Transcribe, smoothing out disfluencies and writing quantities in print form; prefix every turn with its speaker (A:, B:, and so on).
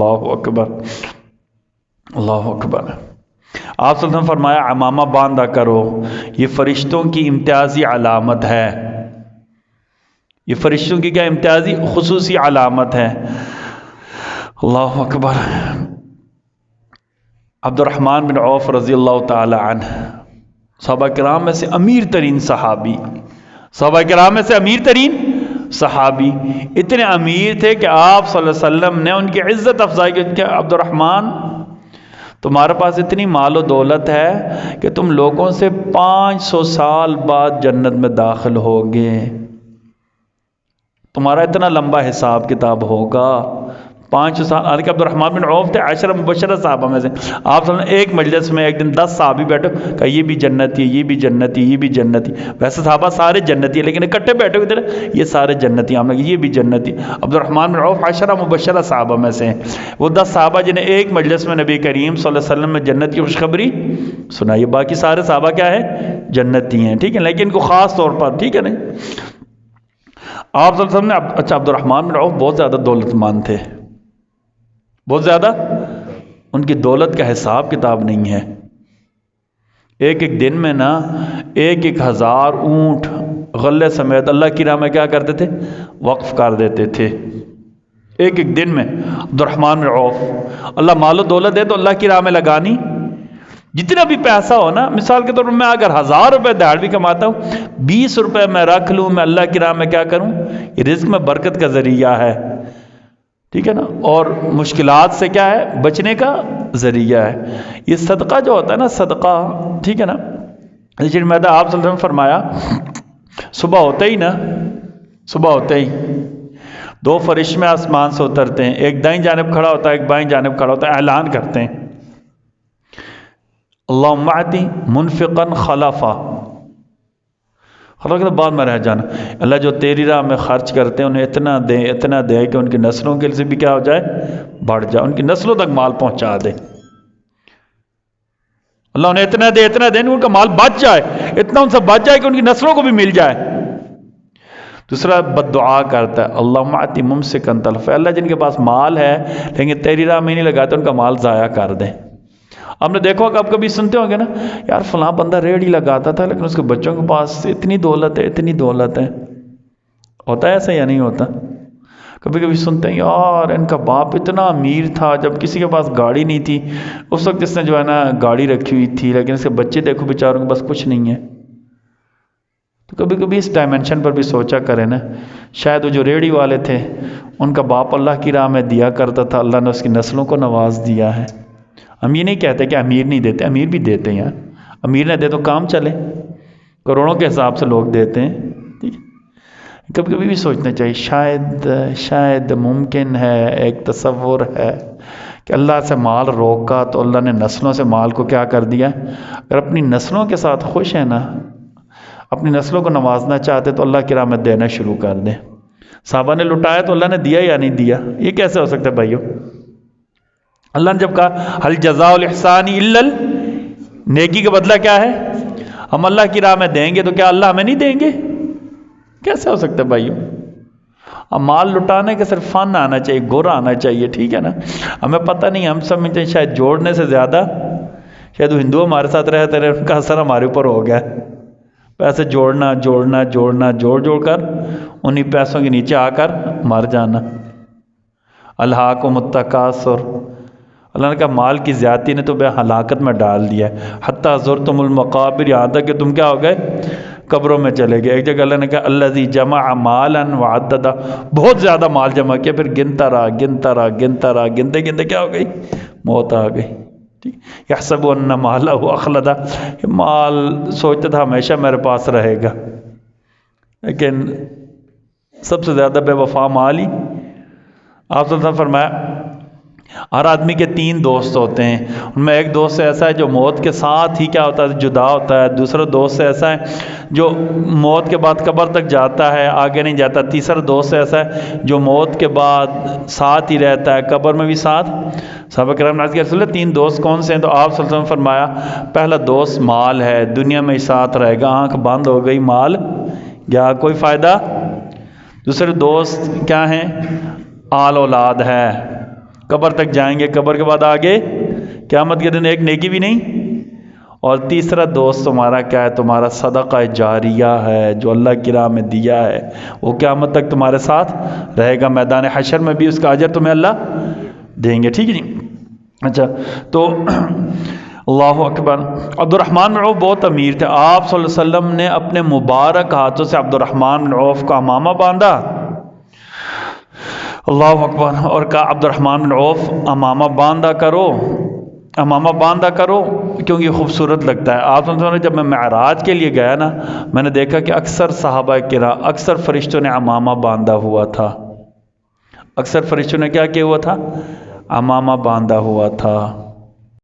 A: اللہ اکبر، اللہ اکبر۔ آپ صلی اللہ علیہ وسلم فرمایا عمامہ باندھا کرو، یہ فرشتوں کی امتیازی علامت ہے، یہ فرشتوں کی کیا امتیازی خصوصی علامت ہے۔ اللہ اکبر۔ عبد الرحمن بن عوف رضی اللہ تعالی عنہ صحابہ کرام میں سے امیر ترین صحابی، صحابہ کرام میں سے امیر ترین صحابی، اتنے امیر تھے کہ آپ صلی اللہ علیہ وسلم نے ان کی عزت افزائی کی کہ عبد الرحمن تمہارے پاس اتنی مال و دولت ہے کہ تم لوگوں سے 500 سال بعد جنت میں داخل ہوگے، تمہارا اتنا لمبا حساب کتاب ہوگا 500 سال۔ حالانکہ عبد الرحمن بن عوف تھے عشرہ مبشرہ صحابہ میں سے۔ آپ صلی اللہ علیہ وسلم ایک مجلس میں ایک دن 10 صحابی بیٹھے کہ یہ بھی جنتی، یہ بھی جنتی، یہ بھی جنتی، ویسے صحابہ سارے جنتی لیکن اکٹھے بیٹھے ہوئے تھے، یہ سارے جنتی، ہم لوگ یہ بھی جنتی۔ عبد الرحمن بن عوف عشرہ مبشرہ صحابہ میں سے ہیں، وہ 10 صحابہ جنہیں ایک مجلس میں نبی کریم صلی اللہ علیہ وسلم نے جنت کی خوشخبری سنائی، باقی سارے صحابہ کیا ہے جنتی ہیں، ٹھیک ہے، لیکن ان کو خاص طور پر، ٹھیک ہے نا۔ آپ صلی اللہ علیہ وسلم نے اچھا عبد الرحمن بن عوف بہت زیادہ دولت مند تھے، بہت زیادہ، ان کی دولت کا حساب کتاب نہیں ہے۔ ایک ایک دن میں نا 1,000 اونٹ غلے سمیت اللہ کی راہ میں کیا کرتے تھے وقف کر دیتے تھے، ایک ایک دن میں۔ عبد الرحمن بن عوف، اللہ مال و دولت دے تو اللہ کی راہ میں لگانی، جتنا بھی پیسہ ہو نا، مثال کے طور پر میں اگر 1000 روپے دہاڑ بھی کماتا ہوں، 20 روپے میں رکھ لوں، میں اللہ کی راہ میں کیا کروں، یہ رزق میں برکت کا ذریعہ ہے، ٹھیک ہے نا، اور مشکلات سے کیا ہے بچنے کا ذریعہ ہے۔ یہ صدقہ جو ہوتا ہے نا، صدقہ، ٹھیک ہے نا، لیکن میں آپ صلی اللہ علیہ وسلم فرمایا صبح ہوتے ہی نا، صبح ہوتے ہی 2 فرشتے آسمان سے اترتے ہیں، ایک دائیں جانب کھڑا ہوتا ہے، ایک بائیں جانب کھڑا ہوتا ہے، اعلان کرتے ہیں اللہم اعطِ منفقا خلفا، خلق کے بعد میں رہ جانا، اللہ جو تیری راہ میں خرچ کرتے ہیں انہیں اتنا دے کہ ان کی نسلوں کے لیے بھی کیا ہو جائے، بڑھ جائے، ان کی نسلوں تک مال پہنچا دے، اللہ انہیں اتنا دے ان کا مال بچ جائے، اتنا ان سے بچ جائے کہ ان کی نسلوں کو بھی مل جائے۔ دوسرا بد دعا کرتا ہے اللہم اعطِ ممسکا تلفا، اللہ جن کے پاس مال ہے لیکن تیری راہ میں نہیں لگاتے ان کا مال ضائع کر دے۔ آپ نے دیکھو کہ آپ کبھی سنتے ہوں گے نا، یار فلاں بندہ ریڑھی لگاتا تھا لیکن اس کے بچوں کے پاس اتنی دولت ہے، اتنی دولت ہے، ہوتا ہے ایسا یا نہیں ہوتا؟ کبھی کبھی سنتے ہیں یار ان کا باپ اتنا امیر تھا جب کسی کے پاس گاڑی نہیں تھی، اس وقت اس نے جو ہے نا گاڑی رکھی ہوئی تھی، لیکن اس کے بچے دیکھو بیچاروں کے بس کچھ نہیں ہے۔ تو کبھی کبھی اس ڈائمنشن پر بھی سوچا کریں نا، شاید وہ جو ریڑھی والے تھے ان کا باپ اللہ کی راہ میں دیا کرتا تھا، اللہ نے اس کی نسلوں کو نواز دیا ہے۔ ہم یہ نہیں کہتے کہ امیر نہیں دیتے، امیر بھی دیتے ہیں، امیر نہ دے تو کام چلے، کروڑوں کے حساب سے لوگ دیتے ہیں، ٹھیک ہے؟ کبھی کبھی بھی سوچنا چاہیے، شاید ممکن ہے، ایک تصور ہے کہ اللہ سے مال روکا تو اللہ نے نسلوں سے مال کو کیا کر دیا۔ اگر اپنی نسلوں کے ساتھ خوش ہے نا، اپنی نسلوں کو نوازنا چاہتے تو اللہ کی راہ میں دینا شروع کر دیں۔ صحابہ نے لٹایا تو اللہ نے دیا یا نہیں دیا؟ یہ کیسے ہو سکتا ہے بھائیو؟ اللہ نے جب کہا حل جزاء الاحسان الا نیکی کا بدلہ کیا ہے، ہم اللہ کی راہ میں دیں گے، تو کیا اللہ ہمیں نہیں دیں گے؟ کیسے ہو سکتا ہے بھائیو؟ اب مال لٹانے کے صرف فن آنا چاہیے، گورا آنا چاہیے، ٹھیک ہے نا۔ ہمیں پتہ نہیں، ہم سمجھتے ہیں شاید جوڑنے سے زیادہ شاید وہ ہندو ہمارے ساتھ رہتے رہے، ان کا اثر ہمارے اوپر ہو گیا، پیسے جوڑنا جوڑ کر انہی پیسوں کے نیچے آ کر مر جانا۔ الہاکم التکاثر، اللہ نے کہا مال کی زیادتی نے تو بے ہلاکت میں ڈال دیا ہے، حتیٰ زرتم المقابر، یہاں تک کہ تم کیا ہو گئے، قبروں میں چلے گئے۔ ایک جگہ اللہ نے کہا الذی جمع مالا وعددا، بہت زیادہ مال جمع کیا، پھر گنتا رہا، گنتے کیا ہو گئی، موت آ گئی۔ یحسب ان مالہ اخلدا، مال سوچتا تھا ہمیشہ میرے پاس رہے گا، لیکن سب سے زیادہ بے وفا مال ہی۔ آپ صلی اللہ علیہ وسلم فرمایا ہر آدمی کے 3 دوست ہوتے ہیں، ان میں ایک دوست ایسا ہے جو موت کے ساتھ ہی کیا ہوتا ہے، جدا ہوتا ہے۔ دوسرا دوست ایسا ہے جو موت کے بعد قبر تک جاتا ہے، آگے نہیں جاتا۔ تیسرا دوست ایسا ہے جو موت کے بعد ساتھ ہی رہتا ہے، قبر میں بھی ساتھ۔ صحابہ کرام نے عرض کیا رسول اللہ 3 دوست کون سے ہیں؟ تو آپ صلی اللہ علیہ وسلم فرمایا پہلا دوست مال ہے، دنیا میں ہی ساتھ رہے گا، آنکھ بند ہو گئی مال گیا، کوئی فائدہ۔ دوسرے دوست کیا ہیں؟ آل اولاد ہے، قبر تک جائیں گے، قبر کے بعد آگے قیامت کے دن ایک نیکی بھی نہیں۔ اور تیسرا دوست تمہارا کیا ہے؟ تمہارا صدقہ جاریہ ہے جو اللہ کی راہ میں دیا ہے، وہ قیامت تک تمہارے ساتھ رہے گا، میدان حشر میں بھی اس کا اجر تمہیں اللہ دیں گے، ٹھیک ہے جی۔ اچھا، تو اللہ اکبر، عبد الرحمن بن عوف بہت امیر تھے، آپ صلی اللہ علیہ وسلم نے اپنے مبارک ہاتھوں سے عبد الرحمن بن عوف کا امامہ باندھا، اللہ اکبر، اور کہا عبد الرحمن بن عوف امامہ باندھا کرو، امامہ باندھا کرو، کیونکہ یہ خوبصورت لگتا ہے۔ آپ سمجھو، جب میں معراج کے لیے گیا نا، میں نے دیکھا کہ اکثر صحابہ کرام، اکثر فرشتوں نے امامہ باندھا ہوا تھا، اکثر فرشتوں نے کیا کیا ہوا تھا؟ امامہ باندھا ہوا تھا۔